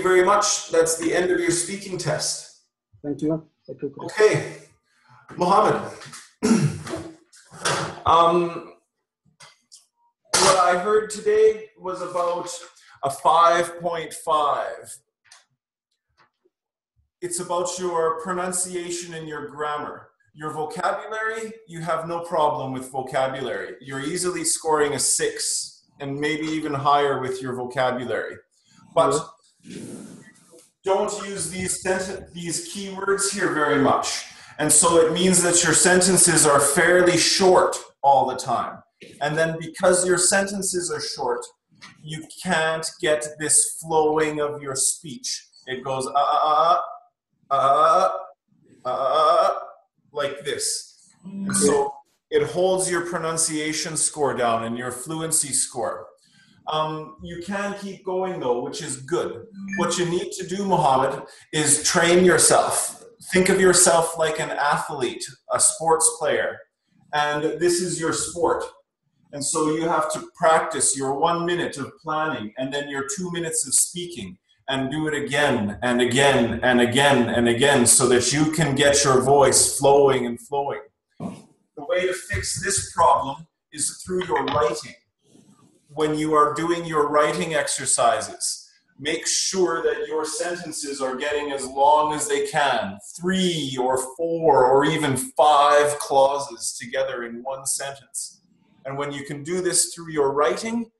very much. That's the end of your speaking test. Thank you. Thank you. Okay, Mohammed. What I heard today was about a 5.5. It's about your pronunciation and your grammar. Your vocabulary, you have no problem with vocabulary. You're easily scoring a 6 and maybe even higher with your vocabulary. But don't use these keywords here very much. And so it means that your sentences are fairly short all the time. And then because your sentences are short, you can't get this flowing of your speech. It goes like this. And so it holds your pronunciation score down and your fluency score. You can keep going though, which is good. What you need to do, Mohammed, is train yourself. Think of yourself like an athlete, a sports player, and this is your sport. And so you have to practice your 1 minute of planning and then your 2 minutes of speaking, and do it again and again and again and again so that you can get your voice flowing and flowing. The way to fix this problem is through your writing. When you are doing your writing exercises, make sure that your sentences are getting as long as they can, 3 or 4 or even 5 clauses together in one sentence. And when you can do this through your writing,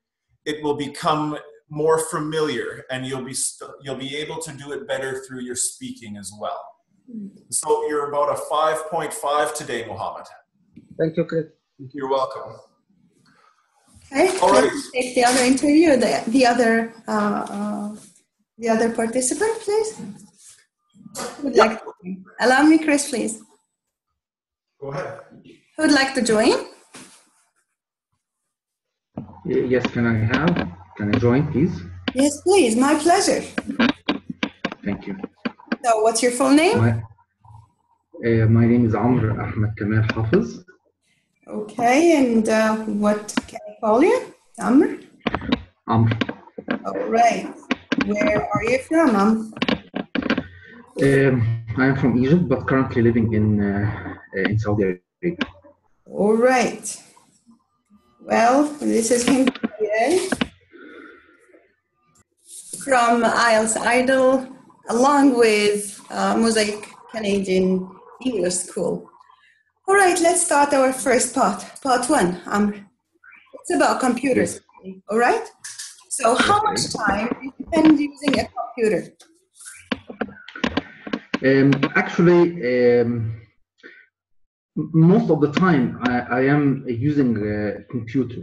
it will become more familiar, and you'll be able to do it better through your speaking as well. So you're about a 5.5 today, Mohammed. Thank you, Chris. You're welcome. Okay, all right. Let's take the other interview, the other participant, please. Would like to, allow me, Chris, please. Go ahead. Who would like to join? Yes, can I join, please? Yes, please. My pleasure. Thank you. So, what's your full name? My name is Amr Ahmed Kamal Hafiz. Okay, and what can I call you? Amr? Amr. All right. Where are you from, Amr? I am from Egypt, but currently living in Saudi Arabia. All right. Well, this is Hindi from IELTS Idol, along with Mosaic Canadian English School. All right, let's start our first part 1. It's about computers, all right? So how much time do you spend using a computer? Actually, most of the time I am using a computer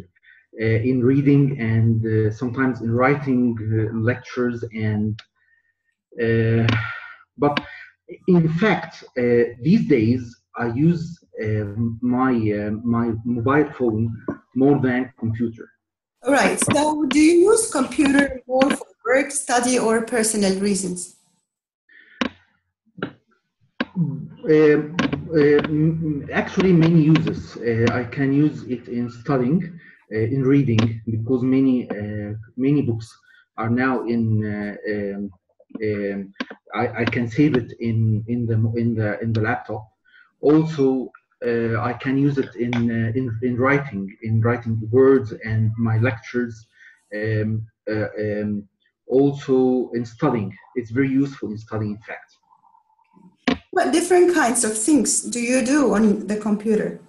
in reading and sometimes in writing lectures, and but in fact these days I use my mobile phone more than computer. All right, so do you use computer more for work, study, or personal reasons? Actually, many uses. I can use it in studying, in reading, because many books are now in. I can save it in the laptop. Also, I can use it in writing words and my lectures. Also in studying, it's very useful in studying. In fact. What different kinds of things do you do on the computer?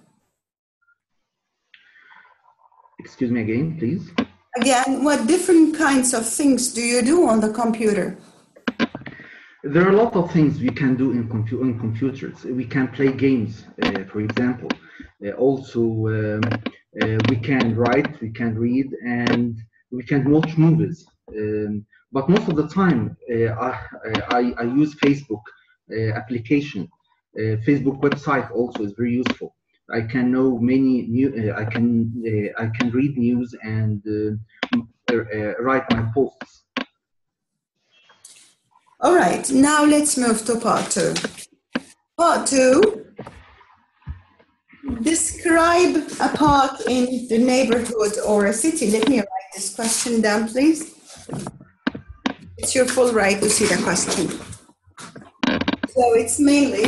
Excuse me again, please. Again, what different kinds of things do you do on the computer? There are a lot of things we can do in computers. We can play games, for example. Also, we can write, we can read, and we can watch movies. But most of the time, I use Facebook application. Facebook website also is very useful. I can know many new. I can read news and write my posts. All right, now let's move to part 2. Part 2. Describe a park in the neighborhood or a city. Let me write this question down, please. It's your full right to see the question. So it's mainly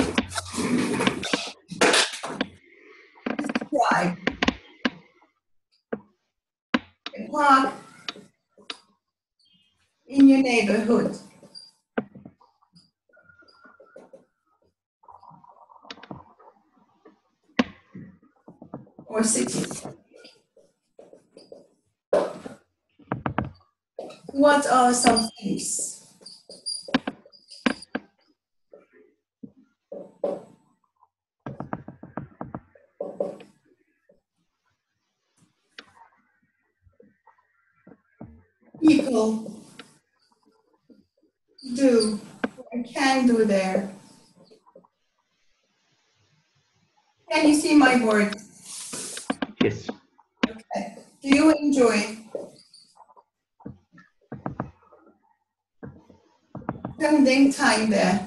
describe a park in your neighborhood. Or city. What are some things? People do or can do there. Can you see my board? Yes. Okay. Do you enjoy spending time there?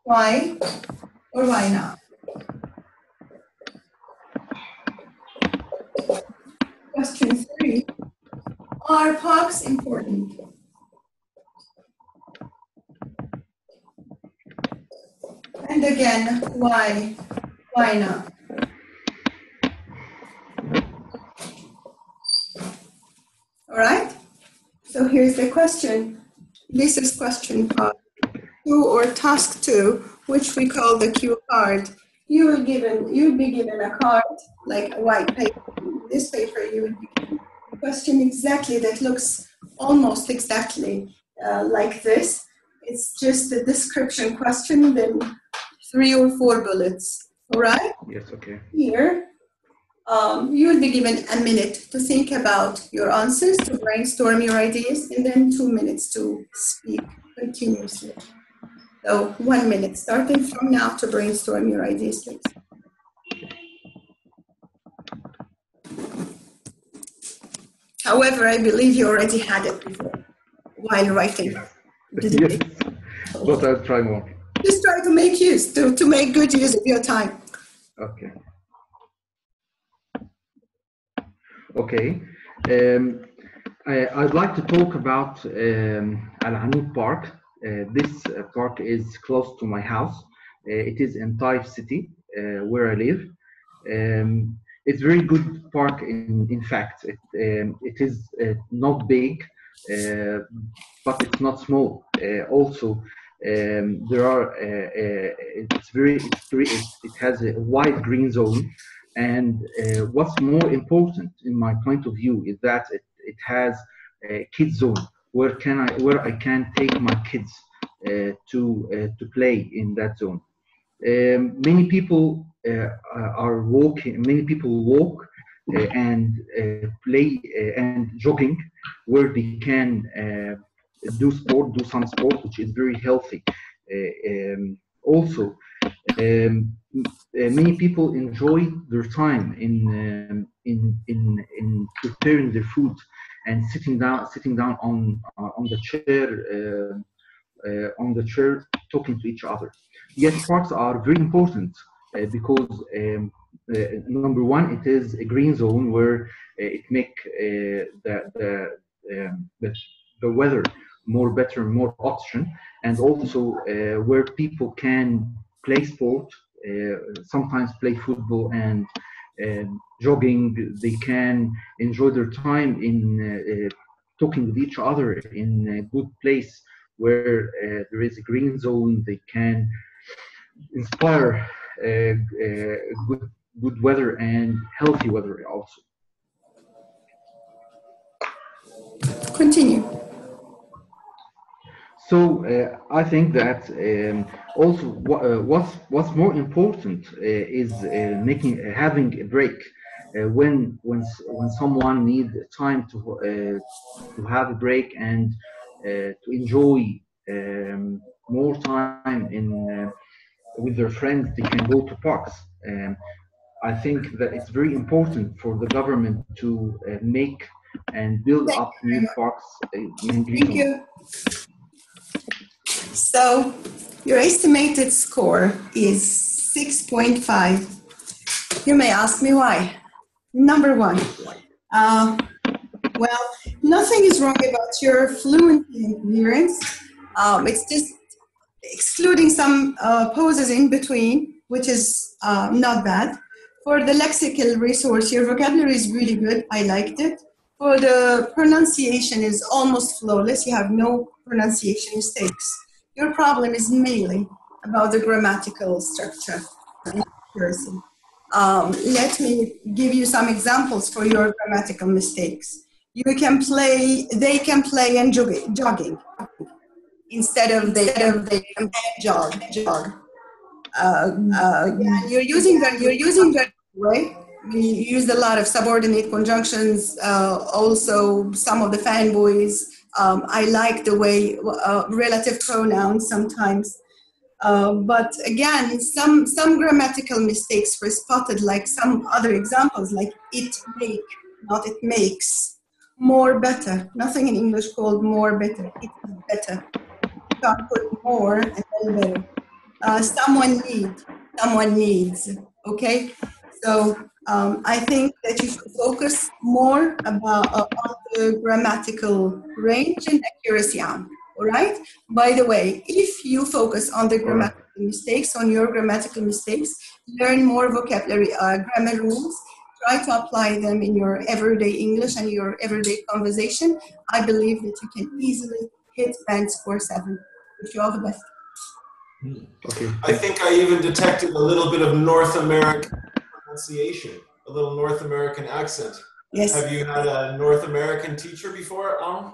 Why or why not? Question 3. Are parks important? And again, why? Why not? All right. So here's the question. This is question part 2 or task 2, which we call the cue card. You'll be given a card, like a white paper. In this paper, you will be given a question exactly that looks almost exactly like this. It's just a description question, then 3 or 4 bullets. All right? Yes, okay. Here, you will be given a minute to think about your answers, to brainstorm your ideas, and then 2 minutes to speak continuously. So 1 minute, starting from now, to brainstorm your ideas, please. However, I believe you already had it before while writing. Yes, but I'll try more. Just try to make use, to make good use of your time. Okay. Okay. I'd like to talk about Al Hanout Park. This park is close to my house. It is in Taif City, where I live. It's a very good park. In fact, it is not big, but it's not small. Also, there are. It has a wide green zone, and what's more important, in my point of view, is that it has a kids zone where I can take my kids to play in that zone. Many people are walking. Many people walk and play and jogging, where they can do some sport, which is very healthy. Also, many people enjoy their time in preparing their food and sitting down on the chair talking to each other. Yet parks are very important because number one, it is a green zone where it make the weather more better, more oxygen, and also where people can play sport, sometimes play football and jogging. They can enjoy their time in talking with each other in a good place where there is a green zone. They can inspire good weather and healthy weather also. Continue. So I think that also what's more important is having a break when someone needs time to have a break and to enjoy more time with their friends. They can go to parks. I think that it's very important for the government to make and build up new parks. Thank you. So your estimated score is 6.5. You may ask me why. Number one, well, nothing is wrong about your fluency and coherence. It's just excluding some pauses in between, which is not bad. For the lexical resource, your vocabulary is really good. I liked it. For the pronunciation is almost flawless. You have no pronunciation mistakes. Your problem is mainly about the grammatical structure and accuracy. Let me give you some examples for your grammatical mistakes. They can play and jogging instead of they can jog. You're using the right. We used a lot of subordinate conjunctions. Also, some of the fanboys. I like the way relative pronouns sometimes. But again, some grammatical mistakes were spotted, like some other examples, like it make, not it makes. More, better. Nothing in English called more, better. It is better. You can't put more and then better. Someone needs. Okay? So I think that you should focus more about on the grammatical range and accuracy on. All right? By the way, if you focus on the grammatical mistakes, on your grammatical mistakes, learn more vocabulary, grammar rules, try to apply them in your everyday English and your everyday conversation. I believe that you can easily hit band score 7. Wish you all the best. Okay. I think I even detected a little bit of North American pronunciation, a little North American accent. Yes. Have you had a North American teacher before, Alan?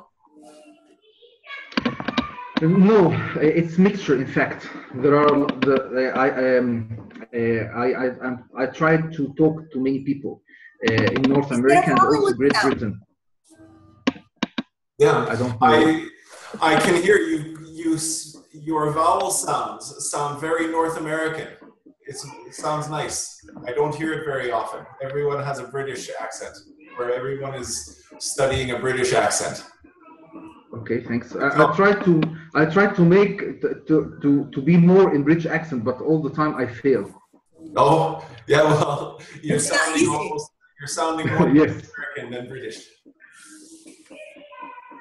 No, it's mixture. In fact, there are I tried to talk to many people in North America and also Great Britain. Yeah, I don't know. I can hear you. Your vowel sound very North American. It sounds nice. I don't hear it very often. Everyone has a British accent, or everyone is studying a British accent. Okay, thanks. I try to make to be more in British accent, but all the time I fail. Oh, yeah. Well, you're sounding more Yes. American than British.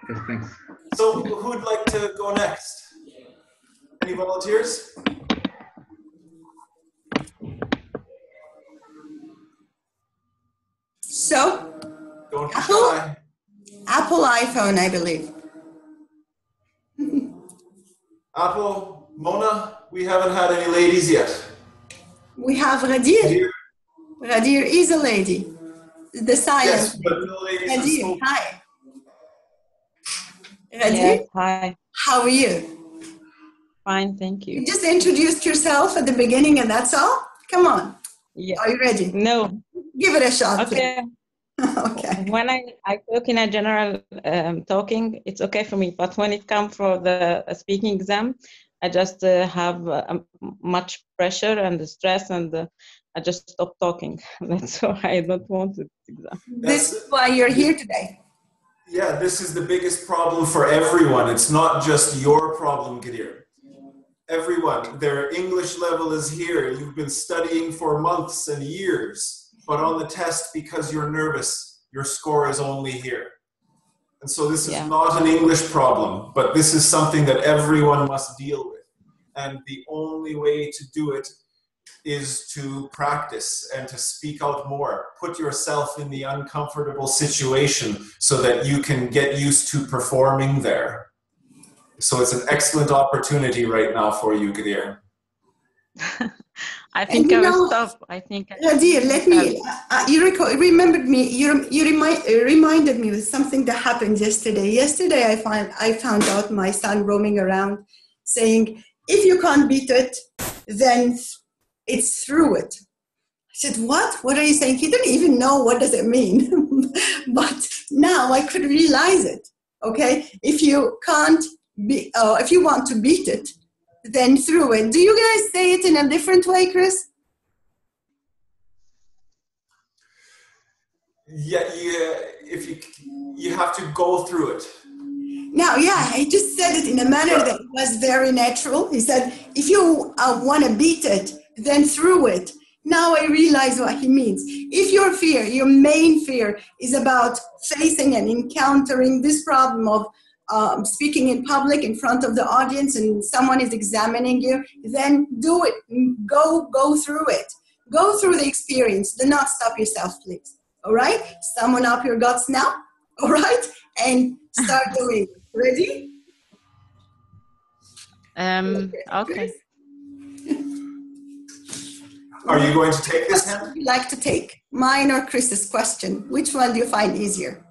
Yes, thanks. So, who'd like to go next? Any volunteers? So, Don't be shy. Apple iPhone, I believe. Apple, Mona, we haven't had any ladies yet. We have Radir. Radir is a lady. The silent. Yes, but no ladies have Radir, spoken. hi. Radir, Yes, hi. how are you? Fine, thank you. You just introduced yourself at the beginning and that's all? Come on. Yeah. Are you ready? No. Give it a shot. Okay. Okay. When I talk in a general talking, it's okay for me. But when it comes for the speaking exam, I just have much pressure and stress, and I just stop talking. That's why I don't want this exam. This is why you're here today. Yeah, this is the biggest problem for everyone. It's not just your problem, Gadir. Everyone, their English level is here. You've been studying for months and years. But on the test, because you're nervous, your score is only here. And so this is not an English problem, but this is something that everyone must deal with. And the only way to do it is to practice and to speak out more. Put yourself in the uncomfortable situation so that you can get used to performing there. So it's an excellent opportunity right now for you, Gadir. I think I will stop. I think. Radir, let me. Remembered me. You reminded me of something that happened yesterday. Yesterday, I found out my son roaming around, saying, "If you can't beat it, then it's through it." I said, "What? What are you saying?" He didn't even know what does it mean, but now I could realize it. Okay, if you can't be, if you want to beat it, then through it. Do you guys say it in a different way, Chris? Yeah. If you have to go through it. Now, yeah, he just said it in a manner that was very natural. He said, if you want to beat it, then through it. Now I realize what he means. If your fear, your main fear, is about facing and encountering this problem of speaking in public in front of the audience and someone is examining you, then do it. Go through it. Go through the experience. Do not stop yourself, please. All right? Summon up your guts now. All right? And start doing it. Ready? Okay. Are you going to take this, Hen? What would you like to take? Mine or Chris's question? Which one do you find easier?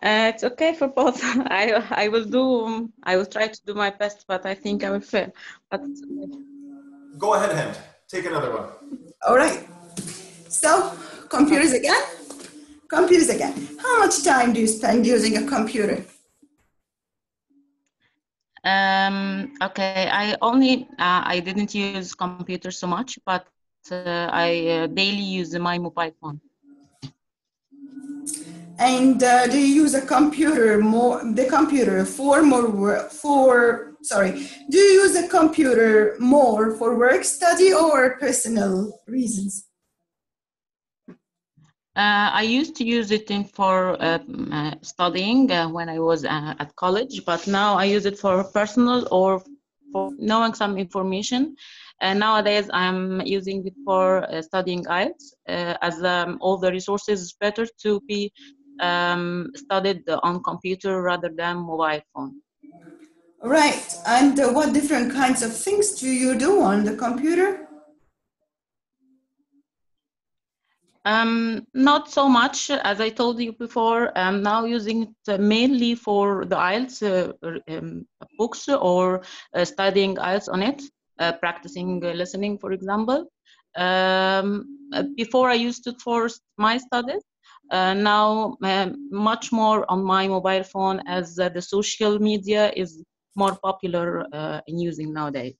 It's okay for both. I will try to do my best, but I think I will fail. But Go ahead, Hen. Take another one. All right. So, computers again? Computers again. How much time do you spend using a computer? Okay, I didn't use computer so much, but I daily use my mobile phone. And do you use a computer do you use a computer more for work study or personal reasons? I used to use it for studying when I was at college, but now I use it for personal or for knowing some information. Nowadays, I'm using it for studying IELTS, as all the resources is better to be studied on computer rather than mobile phone. Right. And what different kinds of things do you do on the computer? Not so much, as I told you before. I'm now using it mainly for the IELTS books or studying IELTS on it, practicing listening, for example. Before I used it for my studies. Now much more on my mobile phone, as the social media is more popular in using nowadays.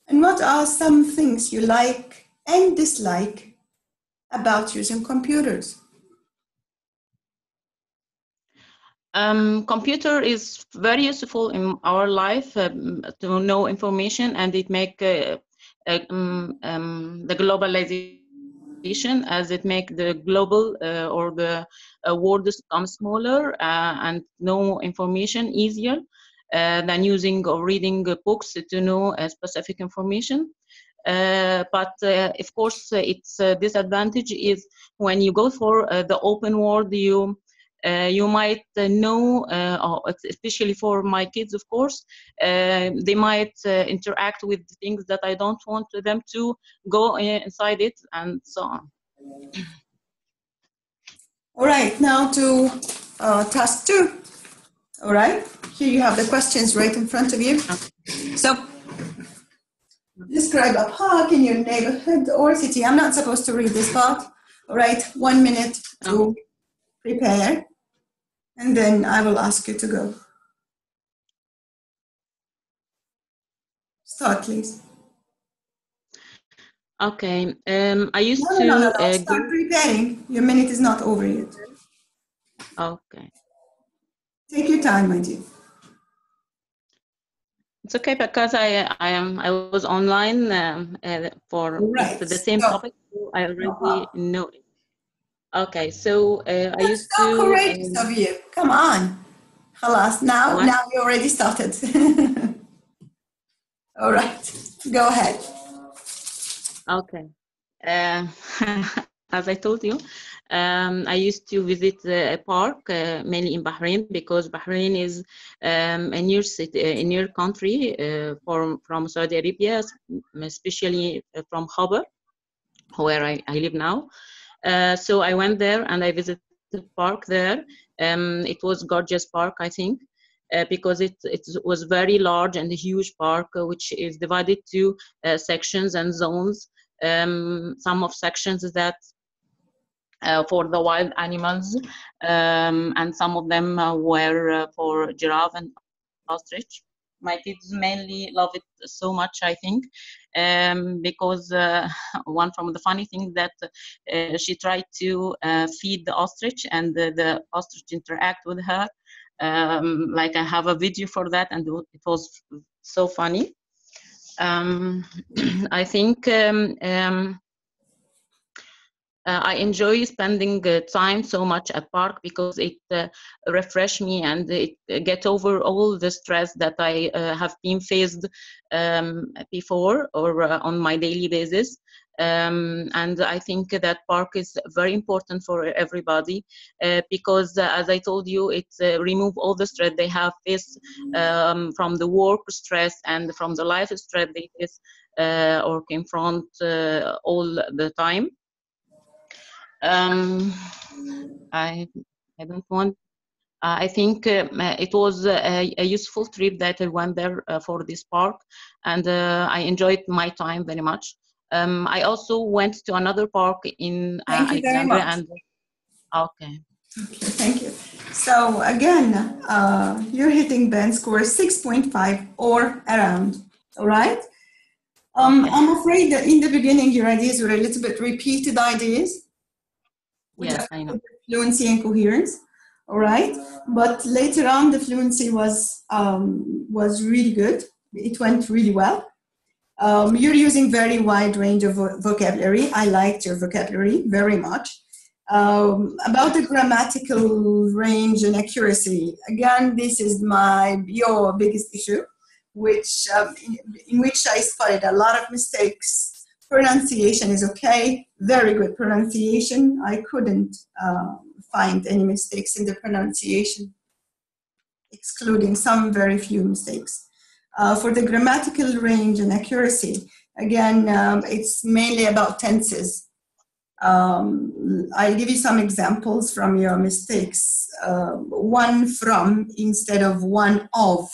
And what are some things you like and dislike about using computers? Computer is very useful in our life to know information, and it make the globalization, as it make the global or the world become smaller and know information easier than using or reading books to know specific information. But of course, its disadvantage is when you go for the open world, you might know, especially for my kids, of course, they might interact with things that I don't want them to go inside it, and so on. All right, now to task 2. All right, here you have the questions right in front of you. So, describe a park in your neighborhood or city. I'm not supposed to read this part. All right, 1 minute to prepare, and then I will ask you to go. Start, please. Okay, I used to... No. Start preparing. Your minute is not over yet. Okay. Take your time, my dear. It's okay, because I was online for the same topic, so I already know it. Okay, so I used to... So courageous of you. Come on. Khalas, now you already started. All right, go ahead. Okay. As I told you, I used to visit a park, mainly in Bahrain, because Bahrain is a near city, a near country from Saudi Arabia, especially from Khabar, where I live now. So I went there and I visited the park there. It was gorgeous park, I think, because it was very large and a huge park, which is divided to sections and zones. Some of sections that for the wild animals, and some of them were for giraffe and ostrich. My kids mainly love it so much, I think, because one from the funny things that she tried to feed the ostrich, and the ostrich interact with her, Like I have a video for that, and it was so funny. I think I enjoy spending time so much at park because it refresh me and it get over all the stress that I have been faced before or on my daily basis. And I think that park is very important for everybody because, as I told you, it remove all the stress they have faced from the work stress and from the life stress they face or confront all the time. I don't want. I think it was a useful trip that I went there for this park, and I enjoyed my time very much. I also went to another park in Thank you very Alexandria, much. and okay. Thank you. So again, you're hitting band score 6.5 or around, all right? I'm afraid that in the beginning your ideas were a little bit repeated ideas. Yes, I know. Fluency and coherence, all right? But later on, the fluency was really good. It went really well. You're using very wide range of vocabulary. I liked your vocabulary very much. About the grammatical range and accuracy, again, this is your biggest issue, which in which I spotted a lot of mistakes. Pronunciation is okay, very good pronunciation. I couldn't find any mistakes in the pronunciation, excluding some very few mistakes. For the grammatical range and accuracy, again, it's mainly about tenses. I'll give you some examples from your mistakes. One from instead of one of,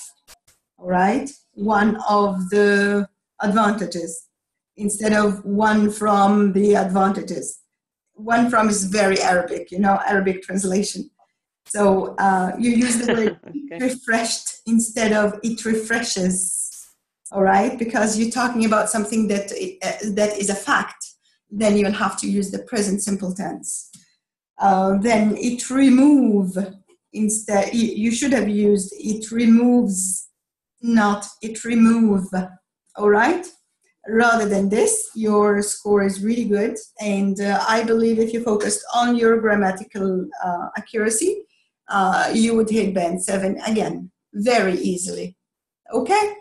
all right? One of the advantages instead of one from the advantages. One from is very Arabic, Arabic translation. So you use the word refreshed instead of it refreshes, all right? Because you're talking about something that is a fact. Then you'll have to use the present simple tense. Then it remove, instead, you should have used it removes, not it remove, all right? Rather than this, your score is really good. And I believe if you focused on your grammatical accuracy, you would hit band 7 again, very easily. Okay?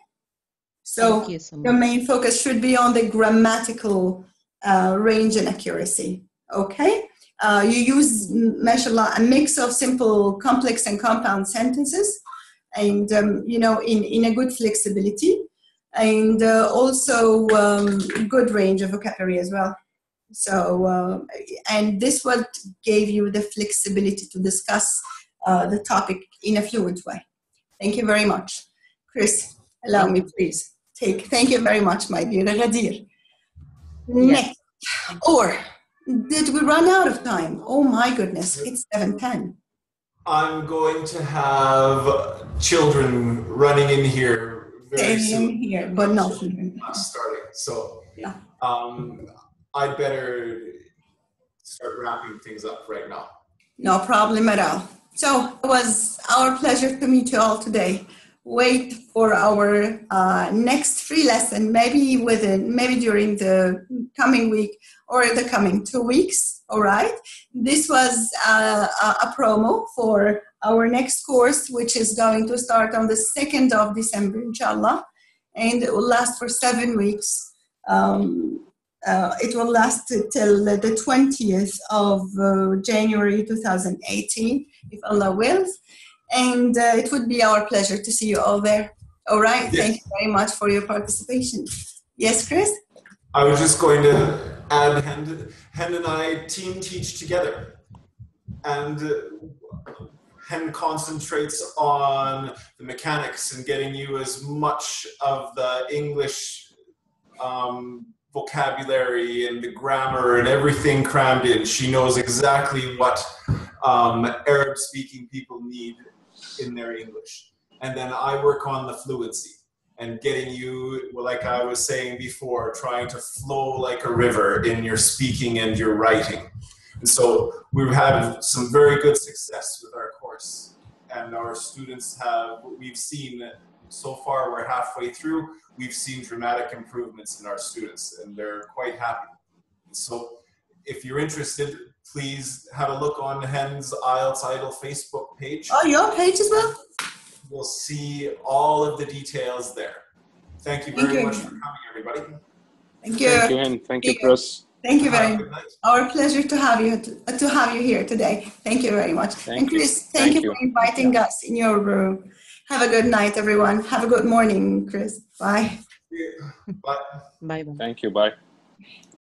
So your main focus should be on the grammatical range and accuracy. Okay? You use, mashallah, a mix of simple, complex, and compound sentences, and in a good flexibility, and also good range of vocabulary as well. So, and this what gave you the flexibility to discuss the topic in a fluent way. Thank you very much. Chris, allow me, please. Thank you very much, my dear Ghadir. Next. Or did we run out of time? Oh my goodness, it's 7:10. I'm going to have children running in here very soon. Here, but not starting. So yeah. I'd better start wrapping things up right now. No problem at all. So it was our pleasure to meet you all today. Wait for our next free lesson, maybe during the coming week or the coming 2 weeks. All right. This was a promo for our next course, which is going to start on the 2nd of December, inshallah, and it will last for 7 weeks. It will last till the 20th of January 2018, if Allah wills. And it would be our pleasure to see you all there. All right. Yes. Thank you very much for your participation. Yes, Chris? I was just going to add, Hen and I team teach together. And Hen concentrates on the mechanics and getting you as much of the English vocabulary and the grammar and everything crammed in. She knows exactly what Arab-speaking people need in their English. And then I work on the fluency and getting you, like I was saying before, trying to flow like a river in your speaking and your writing. And so we've had some very good success with our course. and our students we've seen so far, we're halfway through, we've seen dramatic improvements in our students, and they're quite happy. So if you're interested, please have a look on HEN's IELTS Idol Facebook page. Oh, your page as well? You'll see all of the details there. Thank you very much for coming, everybody. Thank you. Thank you, Hen. Thank you, Chris. Thank you very Have a much. good night. Our pleasure to have you here today. Thank you very much. Thank and Chris, you. thank Thank you for you. inviting us in your room. Have a good night, everyone. Have a good morning, Chris. Bye. Bye. Bye bye. Thank you. Bye.